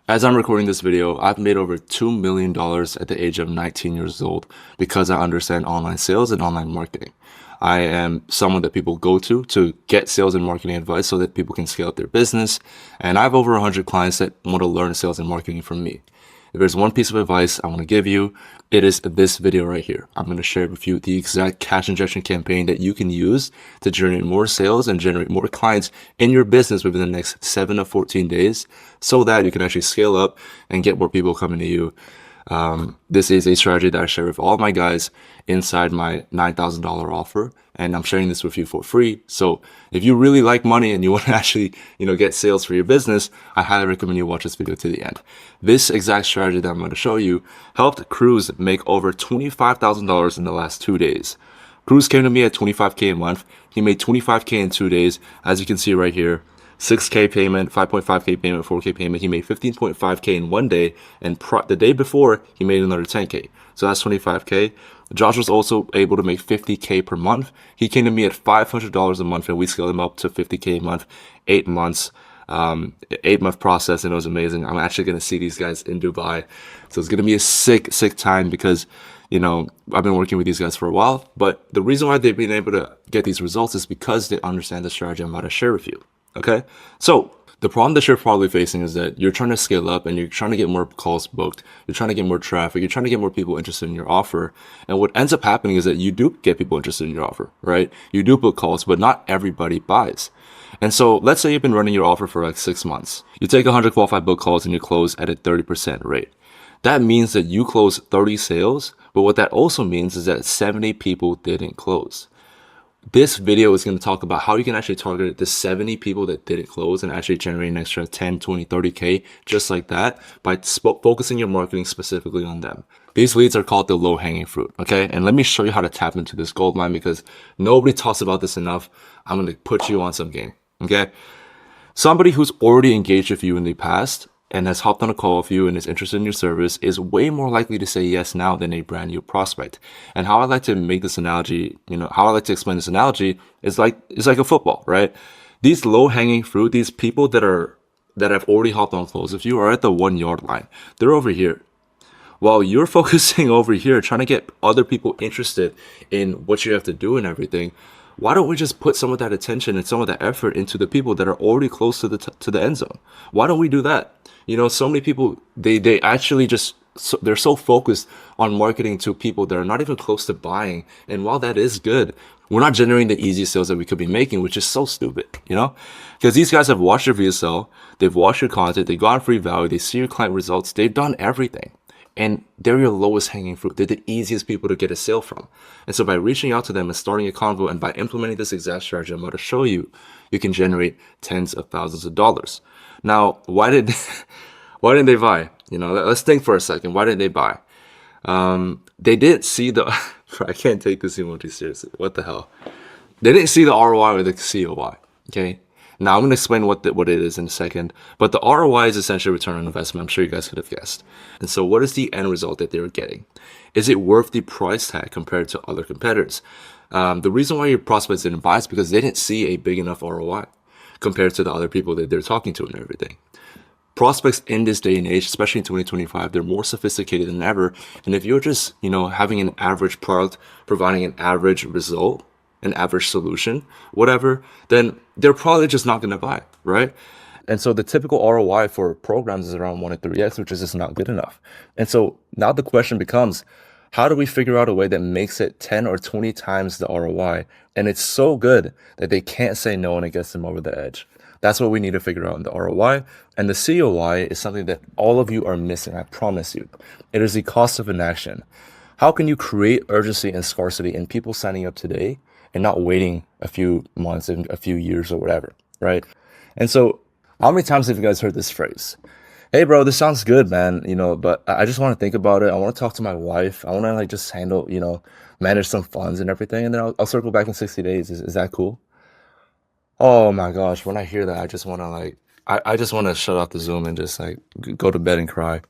As I'm recording this video, I've made over $2 million at the age of 19 years old because I understand online sales and online marketing. I am someone that people go to get sales and marketing advice so that people can scale up their business. And I have over 100 clients that want to learn sales and marketing from me. If there's one piece of advice I want to give you, it is this video right here. I'm going to share with you the exact cash injection campaign that you can use to generate more sales and generate more clients in your business within the next 7 to 14 days so that you can actually scale up and get more people coming to you. This is a strategy that I share with all my guys inside my $9,000 offer, and I'm sharing this with you for free. So if you really like money and you want to actually, get sales for your business, I highly recommend you watch this video to the end. This exact strategy that I'm going to show you helped Cruz make over $25,000 in the last 2 days. Cruz came to me at $25K a month. He made $25K in 2 days, as you can see right here. 6K payment, 5.5K payment, 4K payment. He made 15.5K in 1 day, and the day before he made another 10K. So that's 25K. Josh was also able to make 50K per month. He came to me at $500 a month, and we scaled him up to 50K a month, 8 months, 8-month process, and it was amazing. I'm actually gonna see these guys in Dubai, so it's gonna be a sick time because I've been working with these guys for a while. But the reason why they've been able to get these results is because they understand the strategy I'm about to share with you. Okay, so the problem that you're probably facing is that you're trying to scale up and you're trying to get more calls booked. You're trying to get more traffic. You're trying to get more people interested in your offer. And what ends up happening is that you do get people interested in your offer, right? You do book calls, but not everybody buys. And so let's say you've been running your offer for like 6 months. You take 100 qualified book calls and you close at a 30% rate. That means that you close 30 sales, but what that also means is that 70 people didn't close. This video is going to talk about how you can actually target the 70 people that didn't close and actually generate an extra 10, 20, 30K just like that by focusing your marketing specifically on them. These leads are called the low-hanging fruit, okay? And let me show you how to tap into this gold mine because nobody talks about this enough. I'm going to put you on some game, okay? Somebody who's already engaged with you in the past and has hopped on a call with you and is interested in your service is way more likely to say yes now than a brand new prospect. And how I like to make this analogy, how I like to explain this analogy is like a football, right? These low-hanging fruit, these people that have already hopped on calls with you are at the 1-yard line. They're over here. While you're focusing over here, trying to get other people interested in what you have to do and everything, why don't we just put some of that attention and some of that effort into the people that are already close to the end zone? Why don't we do that? So many people, they actually they're so focused on marketing to people that are not even close to buying. And while that is good, we're not generating the easy sales that we could be making, which is so stupid, because these guys have watched your VSL, they've watched your content, they've gotten free value, they see your client results, they've done everything. And they're your lowest hanging fruit. They're the easiest people to get a sale from. And so by reaching out to them and starting a convo and by implementing this exact strategy I'm about to show you, you can generate tens of thousands of dollars. Now, why didn't they buy? Let's think for a second. Why didn't they buy? They didn't see the, I can't take this even too seriously. What the hell? They didn't see the ROI or the COI. Okay. Now I'm going to explain what it is in a second, but the ROI is essentially return on investment. I'm sure you guys could have guessed. And so what is the end result that they were getting? Is it worth the price tag compared to other competitors? The reason why your prospects didn't buy is because they didn't see a big enough ROI compared to the other people that they're talking to and everything. Prospects in this day and age, especially in 2025, they're more sophisticated than ever. And if you're just, having an average product, providing an average result, an average solution, whatever, then they're probably just not going to buy, right? And so the typical ROI for programs is around 1 to 3x, which is just not good enough. And so now the question becomes, how do we figure out a way that makes it 10 or 20 times the ROI? And it's so good that they can't say no and it gets them over the edge. That's what we need to figure out in the ROI. And the COI is something that all of you are missing, I promise you. It is the cost of inaction. How can you create urgency and scarcity in people signing up today and not waiting a few months and a few years or whatever, right? And so how many times have you guys heard this phrase? Hey bro, this sounds good, man, but I just want to think about it. I want to talk to my wife. I want to just handle, manage some funds and everything. And then I'll circle back in 60 days. Is that cool? Oh my gosh. When I hear that, I just want to I just want to shut off the Zoom and just go to bed and cry.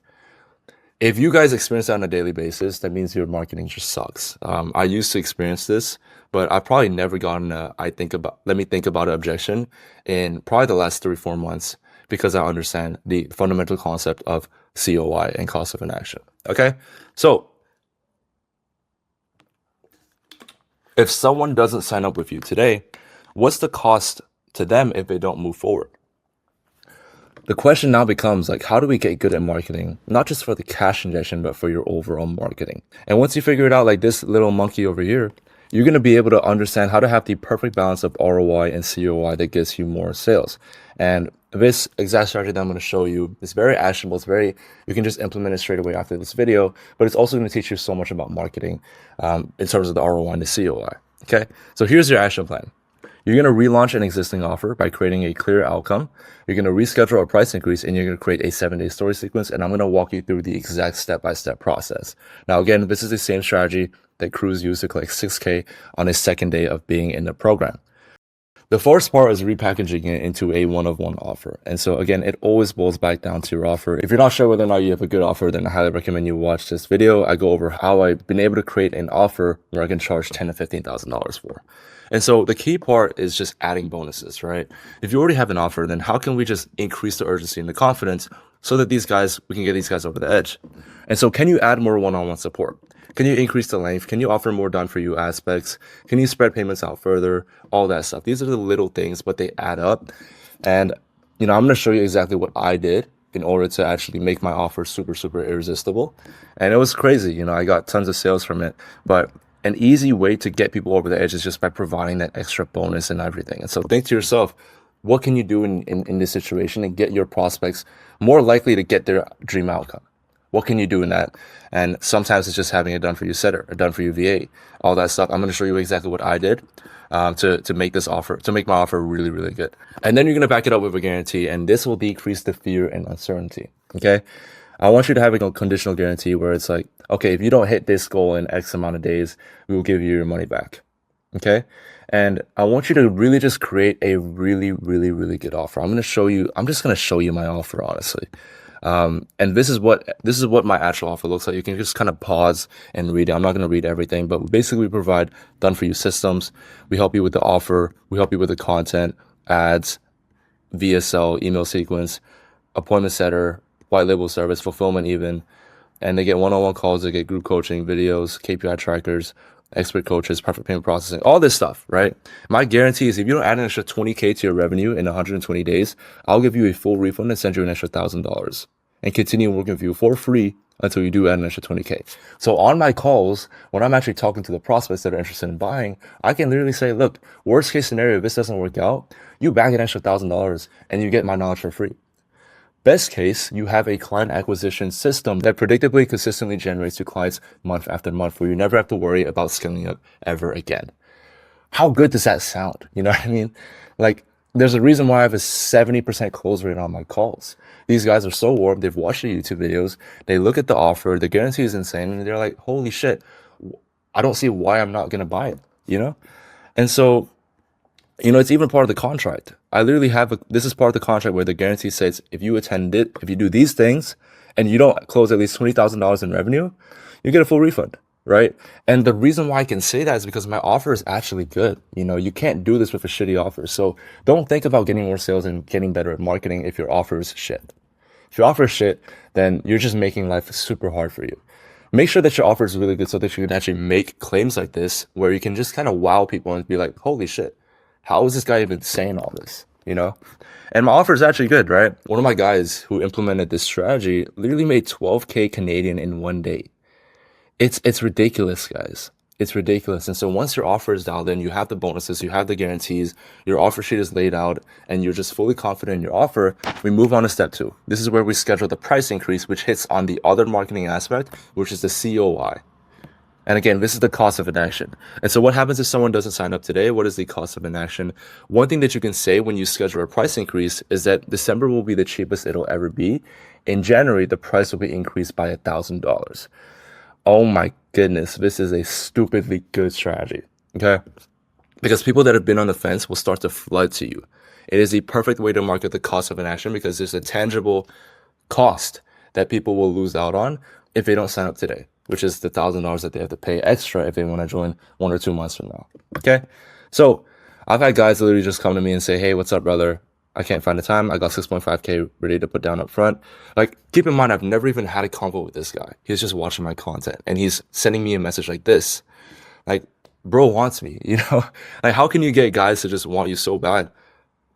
If you guys experience that on a daily basis, that means your marketing just sucks. I used to experience this, but I've probably never gotten let me think about it objection in probably the last 3-4 months. because I understand the fundamental concept of COI and cost of inaction. Okay, so if someone doesn't sign up with you today, what's the cost to them if they don't move forward? The question now becomes like, how do we get good at marketing, not just for the cash injection, but for your overall marketing? And once you figure it out, like this little monkey over here, you're going to be able to understand how to have the perfect balance of ROI and COI that gets you more sales. And this exact strategy that I'm going to show you is very actionable. You can just implement it straight away after this video, but it's also going to teach you so much about marketing in terms of the ROI and the COI. Okay, so here's your action plan. You're going to relaunch an existing offer by creating a clear outcome. You're going to reschedule a price increase, and you're going to create a 7-day story sequence. And I'm going to walk you through the exact step-by-step process. Now, again, this is the same strategy that Cruz used to collect 6K on his second day of being in the program. The first part is repackaging it into a one-of-one offer. And so again, it always boils back down to your offer. If you're not sure whether or not you have a good offer, then I highly recommend you watch this video. I go over how I've been able to create an offer where I can charge $10,000 to $15,000 for. And so the key part is just adding bonuses, right? If you already have an offer, then how can we just increase the urgency and the confidence so that we can get these guys over the edge? And so can you add more one-on-one support? Can you increase the length? Can you offer more done for you aspects? Can you spread payments out further? All that stuff. These are the little things, but they add up. And, I'm going to show you exactly what I did in order to actually make my offer super, super irresistible. And it was crazy. I got tons of sales from it, but an easy way to get people over the edge is just by providing that extra bonus and everything. And so think to yourself, what can you do in this situation and get your prospects more likely to get their dream outcome? What can you do in that? And sometimes it's just having a done for you setter, a done for you VA, all that stuff. I'm going to show you exactly what I did to make my offer really, really good. And then you're going to back it up with a guarantee, and this will decrease the fear and uncertainty. Okay. I want you to have a conditional guarantee where it's like, okay, if you don't hit this goal in X amount of days, we will give you your money back. Okay. And I want you to really just create a really, really, really good offer. I'm just going to show you my offer, honestly. And this is what my actual offer looks like. You can just kind of pause and read it. I'm not going to read everything, but basically we provide done for you systems. We help you with the offer. We help you with the content, ads, VSL, email sequence, appointment setter, white label service, fulfillment even. And they get one-on-one calls, they get group coaching, videos, KPI trackers, expert coaches, perfect payment processing, all this stuff, right? My guarantee is if you don't add an extra 20K to your revenue in 120 days, I'll give you a full refund and send you an extra $1,000 and continue working with you for free until you do add an extra 20K. So on my calls, when I'm actually talking to the prospects that are interested in buying, I can literally say, look, worst case scenario, if this doesn't work out, you bag an extra $1,000 and you get my knowledge for free. Best case, you have a client acquisition system that predictably, consistently generates new clients month after month, where you never have to worry about scaling up ever again. How good does that sound? You know what I mean? Like, there's a reason why I have a 70% close rate on my calls. These guys are so warm. They've watched the YouTube videos. They look at the offer. The guarantee is insane. And they're like, holy shit, I don't see why I'm not going to buy it, And so, it's even part of the contract. I literally this is part of the contract where the guarantee says, if you do these things and you don't close at least $20,000 in revenue, you get a full refund, right? And the reason why I can say that is because my offer is actually good. You can't do this with a shitty offer. So don't think about getting more sales and getting better at marketing if your offer is shit. If your offer is shit, then you're just making life super hard for you. Make sure that your offer is really good so that you can actually make claims like this where you can just kind of wow people and be like, holy shit, how is this guy even saying all this, And my offer is actually good, right? One of my guys who implemented this strategy literally made 12K Canadian in one day. It's ridiculous, guys. It's ridiculous. And so once your offer is dialed in, you have the bonuses, you have the guarantees, your offer sheet is laid out, and you're just fully confident in your offer, we move on to step 2. This is where we schedule the price increase, which hits on the other marketing aspect, which is the COI. And again, this is the cost of inaction. And so what happens if someone doesn't sign up today? What is the cost of inaction? One thing that you can say when you schedule a price increase is that December will be the cheapest it'll ever be. In January, the price will be increased by $1,000. Oh my goodness, this is a stupidly good strategy, okay? Because people that have been on the fence will start to flood to you. It is the perfect way to market the cost of inaction because there's a tangible cost that people will lose out on if they don't sign up today, which is the $1,000 that they have to pay extra if they want to join 1 or 2 months from now. Okay. So I've had guys literally just come to me and say, hey, what's up, brother? I can't find the time. I got 6.5K ready to put down up front. Like, keep in mind, I've never even had a convo with this guy. He's just watching my content and he's sending me a message like this. Like, bro wants me, you know? Like, how can you get guys to just want you so bad?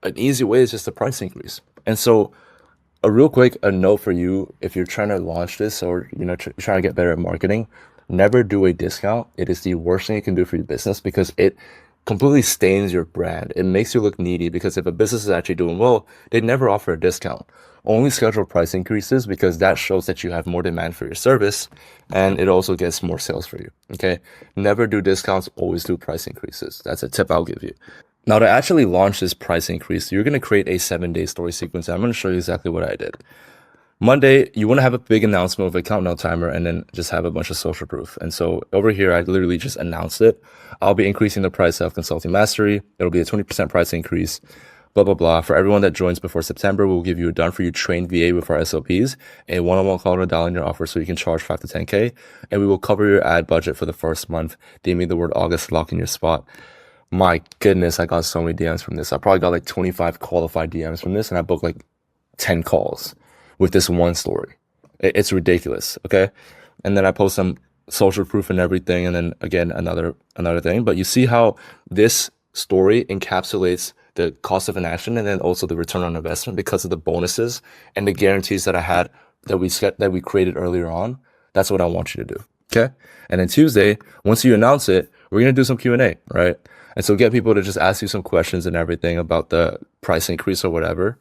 An easy way is just a price increase. And so a note for you, if you're trying to launch this or, you know, trying to get better at marketing, never do a discount. It is the worst thing you can do for your business because it completely stains your brand. It makes you look needy because if a business is actually doing well, they never offer a discount. Only schedule price increases because that shows that you have more demand for your service and it also gets more sales for you. Okay. Never do discounts, always do price increases. That's a tip I'll give you. Now, to actually launch this price increase, you're going to create a 7-day story sequence. And I'm going to show you exactly what I did. Monday, you want to have a big announcement of a countdown timer and then just have a bunch of social proof. And so over here, I literally just announced it. I'll be increasing the price of consulting mastery. It'll be a 20% price increase, blah, blah, blah. For everyone that joins before September, we'll give you a done for you trained VA with our SOPs, a one-on-one call to dial in your offer so you can charge 5 to 10K. And we will cover your ad budget for the first month. DM the word August, lock in your spot. My goodness, I got so many DMs from this. I probably got like 25 qualified DMs from this and I booked like 10 calls with this one story. It's ridiculous, okay? And then I post some social proof and everything, and then again, another thing. But you see how this story encapsulates the cost of inaction and then also the return on investment because of the bonuses and the guarantees that I had that we created earlier on. That's what I want you to do, okay? And then Tuesday, once you announce it, we're gonna do some Q&A, right? And so get people to just ask you some questions and everything about the price increase or whatever.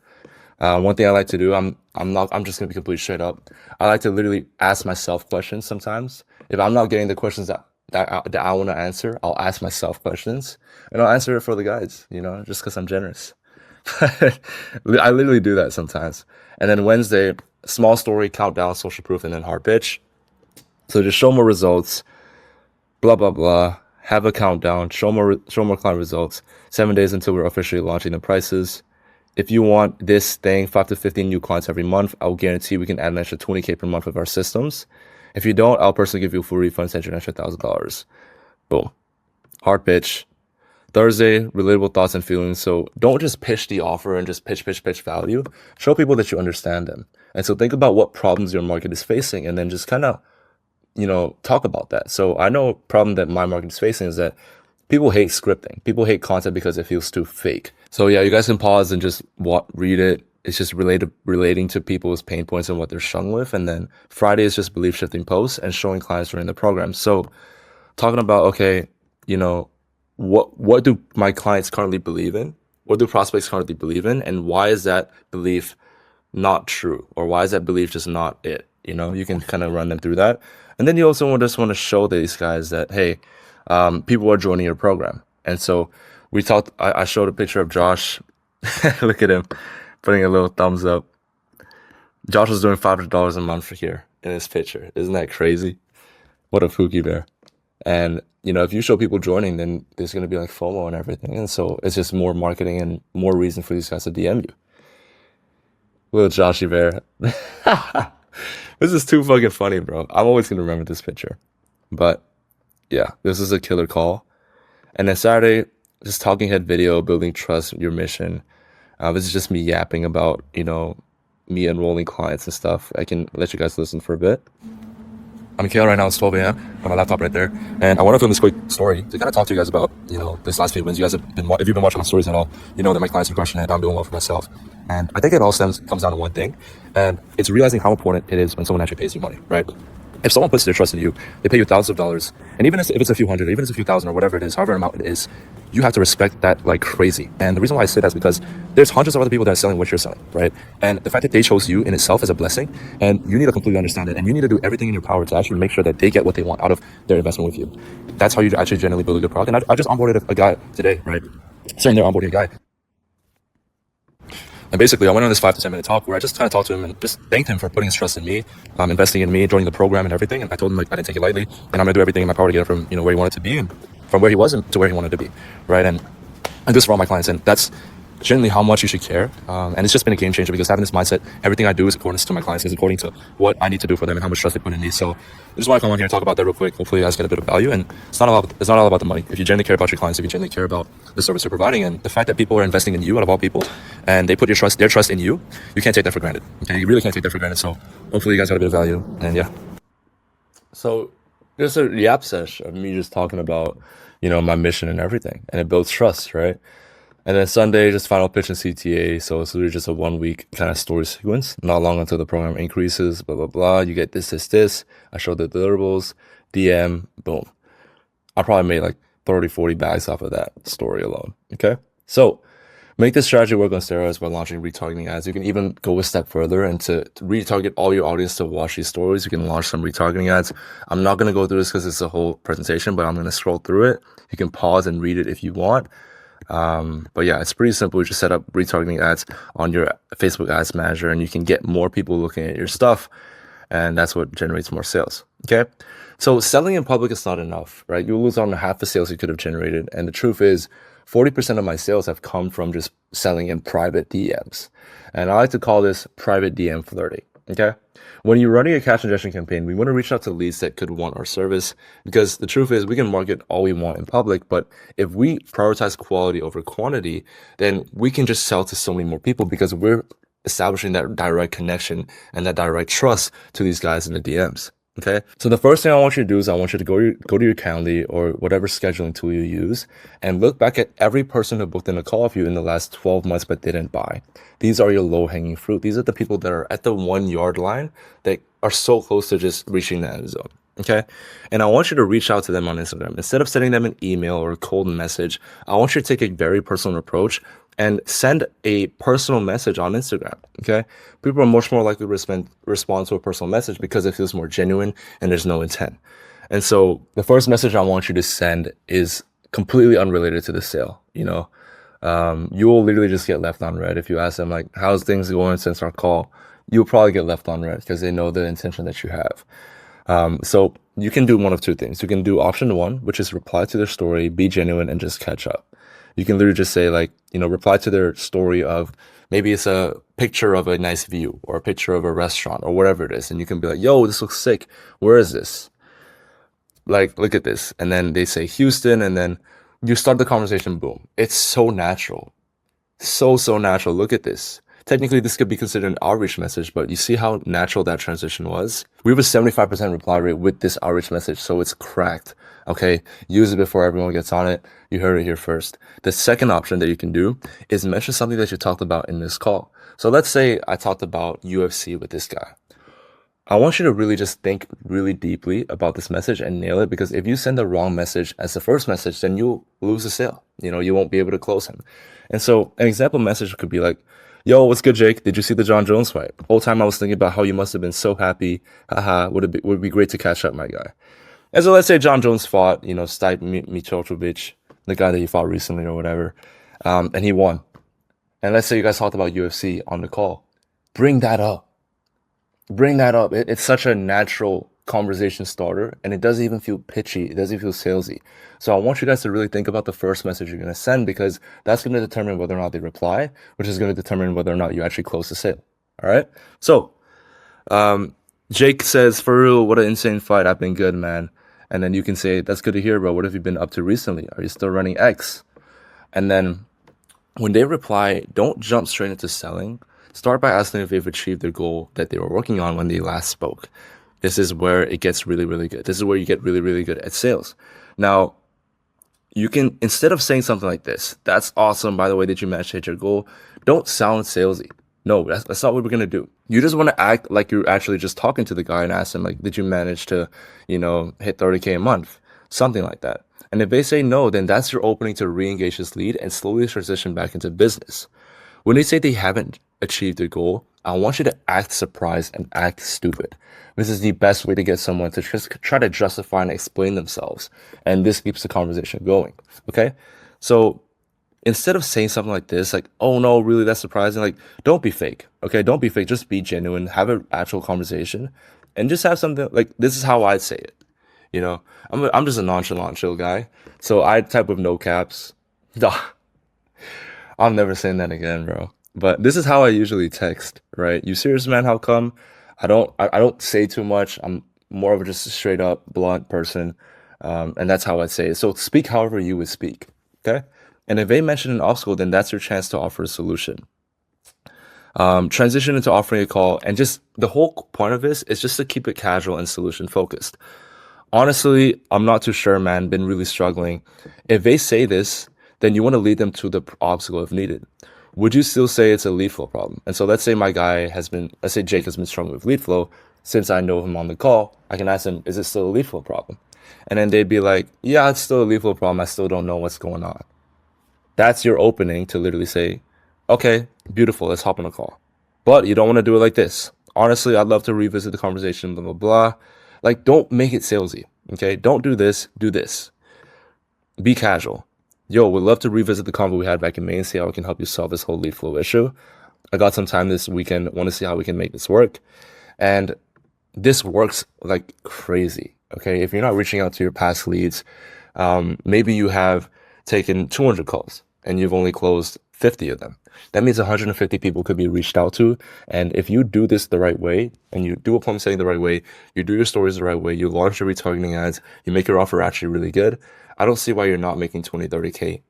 One thing I like to do, I'm just gonna be completely straight up. I like to literally ask myself questions sometimes. If I'm not getting the questions that I want to answer, I'll ask myself questions and I'll answer it for the guys, you know, just because I'm generous. I literally do that sometimes. And then Wednesday, small story, countdown, social proof, and then hard pitch. So just show more results, blah, blah, blah. Have a countdown, show more client results. 7 days until we're officially launching the prices. If you want this thing, 5 to 15 new clients every month, I'll guarantee we can add an extra 20K per month with our systems. If you don't, I'll personally give you a full refund, send you an extra $1,000. Boom. Hard pitch. Thursday, relatable thoughts and feelings. So don't just pitch the offer and just pitch value. Show people that you understand them. And so think about what problems your market is facing and then just kind of, you know, talk about that. So I know a problem that my market is facing is that people hate scripting. People hate content because it feels too fake. So yeah, you guys can pause and just read it. It's just relating to people's pain points and what they're struggling with. And then Friday is just belief shifting posts and showing clients during the program. So talking about, okay, you know, what do my clients currently believe in? What do prospects currently believe in? And why is that belief not true? Or why is that belief just not it? You know, you can kind of run them through that. And then you also just want to show these guys that, hey, people are joining your program. And so I showed a picture of Josh. Look at him putting a little thumbs up. Josh was doing $500 a month for here in this picture. Isn't that crazy? What a Pookie bear. And, you know, if you show people joining, then there's going to be like FOMO and everything. And so it's just more marketing and more reason for these guys to DM you. Little Joshy bear. This is too fucking funny, bro. I'm always going to remember this picture. But yeah, this is a killer call. And then Saturday, just talking head video, building trust, your mission. This is just me yapping about, you know, me enrolling clients and stuff. I can let you guys listen for a bit. I'm in KL right now. It's 12 a.m. on my laptop right there. And I want to film this quick story to kind of talk to you guys about, you know, this last few months. You guys have been, if you've been watching my stories at all, you know that my clients are crushing it. I'm doing well for myself. And I think it all comes down to one thing. And it's realizing how important it is when someone actually pays you money, right? If someone puts their trust in you, they pay you thousands of dollars. And even if it's a few hundred, even if it's a few thousand or whatever it is, however amount it is, you have to respect that like crazy. And the reason why I say that is because there's hundreds of other people that are selling what you're selling, right? And the fact that they chose you in itself is a blessing. And you need to completely understand it. And you need to do everything in your power to actually make sure that they get what they want out of their investment with you. That's how you actually generally build a good product. And I just onboarded a guy today, right? Sitting there onboarding a guy. And basically, I went on this 5 to 10 minute talk where I just kind of talked to him and just thanked him for putting his trust in me, investing in me, joining the program and everything. And I told him like I didn't take it lightly, and I'm gonna do everything in my power to get it from, you know, where he wanted to be and from where he wasn't to where he wanted to be, right? And I do this for all my clients, and that's genuinely how much you should care. And it's just been a game changer because having this mindset, everything I do is according to my clients, is according to what I need to do for them and how much trust they put in me. So I just want to come on here and talk about that real quick. Hopefully you guys get a bit of value. And it's not all about the money. If you genuinely care about your clients, if you genuinely care about the service you're providing and the fact that people are investing in you out of all people and they put their trust in you, you can't take that for granted. Okay, you really can't take that for granted. So hopefully you guys got a bit of value. And yeah. So there's a yap sesh of me just talking about, my mission and everything. And it builds trust, right? And then Sunday, just final pitch and CTA. So it's literally just a 1 week kind of story sequence. Not long until the program increases, blah, blah, blah. You get this. I show the deliverables, DM, boom. I probably made like 30, 40 bags off of that story alone. Okay. So make this strategy work on steroids by launching retargeting ads. You can even go a step further and to retarget all your audience to watch these stories. You can launch some retargeting ads. I'm not going to go through this because it's a whole presentation, but I'm going to scroll through it. You can pause and read it if you want. But yeah, it's pretty simple. You just set up retargeting ads on your Facebook ads manager and you can get more people looking at your stuff. And that's what generates more sales. Okay. So selling in public is not enough, right? You'll lose on half the sales you could have generated. And the truth is 40% of my sales have come from just selling in private DMs. And I like to call this private DM flirting. Okay. When you're running a cash injection campaign, we want to reach out to leads that could want our service because the truth is we can market all we want in public, but if we prioritize quality over quantity, then we can just sell to so many more people because we're establishing that direct connection and that direct trust to these guys in the DMs. Okay. So the first thing I want you to do is I want you to go to your Calendly or whatever scheduling tool you use and look back at every person who booked in a call with you in the last 12 months but didn't buy. These are your low hanging fruit. These are the people that are at the 1 yard line that are so close to just reaching the end zone. Okay. And I want you to reach out to them on Instagram. Instead of sending them an email or a cold message, I want you to take a very personal approach and send a personal message on Instagram. Okay. People are much more likely to respond to a personal message because it feels more genuine and there's no intent. And so the first message I want you to send is completely unrelated to the sale. You will literally just get left on red. If you ask them like, how's things going since our call? You'll probably get left on red because they know the intention that you have. So you can do one of two things. You can do option one, which is reply to their story, be genuine, and just catch up. You can literally just say like, reply to their story of maybe it's a picture of a nice view or a picture of a restaurant or whatever it is. And you can be like, yo, this looks sick. Where is this? Like, look at this. And then they say Houston and then you start the conversation. Boom. It's so natural. So natural. Look at this. Technically, this could be considered an outreach message, but you see how natural that transition was? We have a 75% reply rate with this outreach message, so it's cracked. Okay, use it before everyone gets on it. You heard it here first. The second option that you can do is mention something that you talked about in this call. So let's say I talked about UFC with this guy. I want you to really just think really deeply about this message and nail it because if you send the wrong message as the first message, then you'll lose the sale. You won't be able to close him. And so an example message could be like, yo, what's good, Jake? Did you see the John Jones fight? Whole time I was thinking about how you must have been so happy. Haha, would it be great to catch up, my guy. And so let's say John Jones fought, Stipe Miocic, the guy that he fought recently or whatever, and he won. And let's say you guys talked about UFC on the call. Bring that up. It's such a natural conversation starter and it doesn't even feel pitchy. It doesn't feel salesy. So I want you guys to really think about the first message you're going to send because that's going to determine whether or not they reply, which is going to determine whether or not you actually close the sale. All right. So, Jake says, for real, what an insane fight. I've been good, man. And then you can say, that's good to hear, bro. What have you been up to recently? Are you still running X? And then when they reply, don't jump straight into selling. Start by asking if they've achieved their goal that they were working on when they last spoke. This is where it gets really, really good. This is where you get really, really good at sales. Now, you can, instead of saying something like this, that's awesome, by the way, did you manage to hit your goal? Don't sound salesy. No, that's not what we're going to do. You just want to act like you're actually just talking to the guy and ask him, like, did you manage to, hit 30K a month? Something like that. And if they say no, then that's your opening to re-engage this lead and slowly transition back into business. When they say they haven't achieved their goal, I want you to act surprised and act stupid. This is the best way to get someone to just try to justify and explain themselves. And this keeps the conversation going. Okay. So instead of saying something like this, like, oh no, really, that's surprising. Like, don't be fake. Okay. Don't be fake. Just be genuine. Have an actual conversation and just have something like, this is how I'd say it. I'm just a nonchalant, chill guy. So I type with no caps. I'm never saying that again, bro. But this is how I usually text, right? You serious, man? How come? I don't say too much. I'm more of just a straight up blunt person. And that's how I say it. So speak however you would speak. Okay. And if they mention an obstacle, then that's your chance to offer a solution. Transition into offering a call. And just the whole point of this is just to keep it casual and solution focused. Honestly, I'm not too sure, man. Been really struggling. If they say this, then you want to lead them to the obstacle if needed. Would you still say it's a lead flow problem? And so let's say let's say Jake has been struggling with lead flow. Since I know him on the call, I can ask him, is it still a lead flow problem? And then they'd be like, yeah, it's still a lead flow problem. I still don't know what's going on. That's your opening to literally say, okay, beautiful, let's hop on a call. But you don't want to do it like this. Honestly, I'd love to revisit the conversation, blah, blah, blah. Like, don't make it salesy, okay? Don't do this, do this. Be casual. Yo, would love to revisit the convo we had back in May and see how we can help you solve this whole lead flow issue. I got some time this weekend, want to see how we can make this work. And this works like crazy, okay? If you're not reaching out to your past leads, maybe you have taken 200 calls and you've only closed 50 of them. That means 150 people could be reached out to. And if you do this the right way, and you do appointment setting the right way, you do your stories the right way, you launch your retargeting ads, you make your offer actually really good, I don't see why you're not making 20, 30K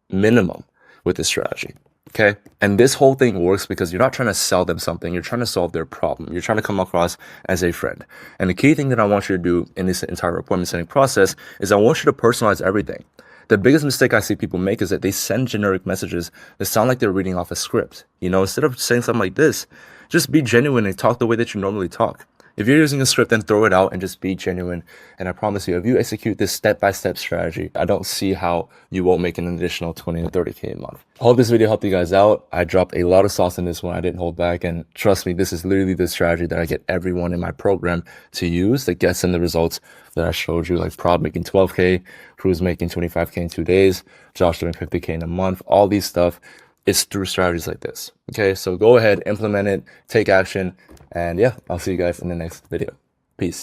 minimum with this strategy. Okay. And this whole thing works because you're not trying to sell them something. You're trying to solve their problem. You're trying to come across as a friend. And the key thing that I want you to do in this entire appointment setting process is I want you to personalize everything. The biggest mistake I see people make is that they send generic messages that sound like they're reading off a script. You know, instead of saying something like this, just be genuine and talk the way that you normally talk. If you're using a script, then throw it out and just be genuine. And I promise you, if you execute this step-by-step strategy, I don't see how you won't make an additional 20 to 30K a month. I hope this video helped you guys out. I dropped a lot of sauce in this one. I didn't hold back. And trust me, this is literally the strategy that I get everyone in my program to use that gets them the results that I showed you, like Prod making 12K, Cruz making 25K in 2 days, Josh doing 50K in a month, all these stuff. It's through strategies like this. Okay, so go ahead, implement it, take action. And yeah, I'll see you guys in the next video. Peace.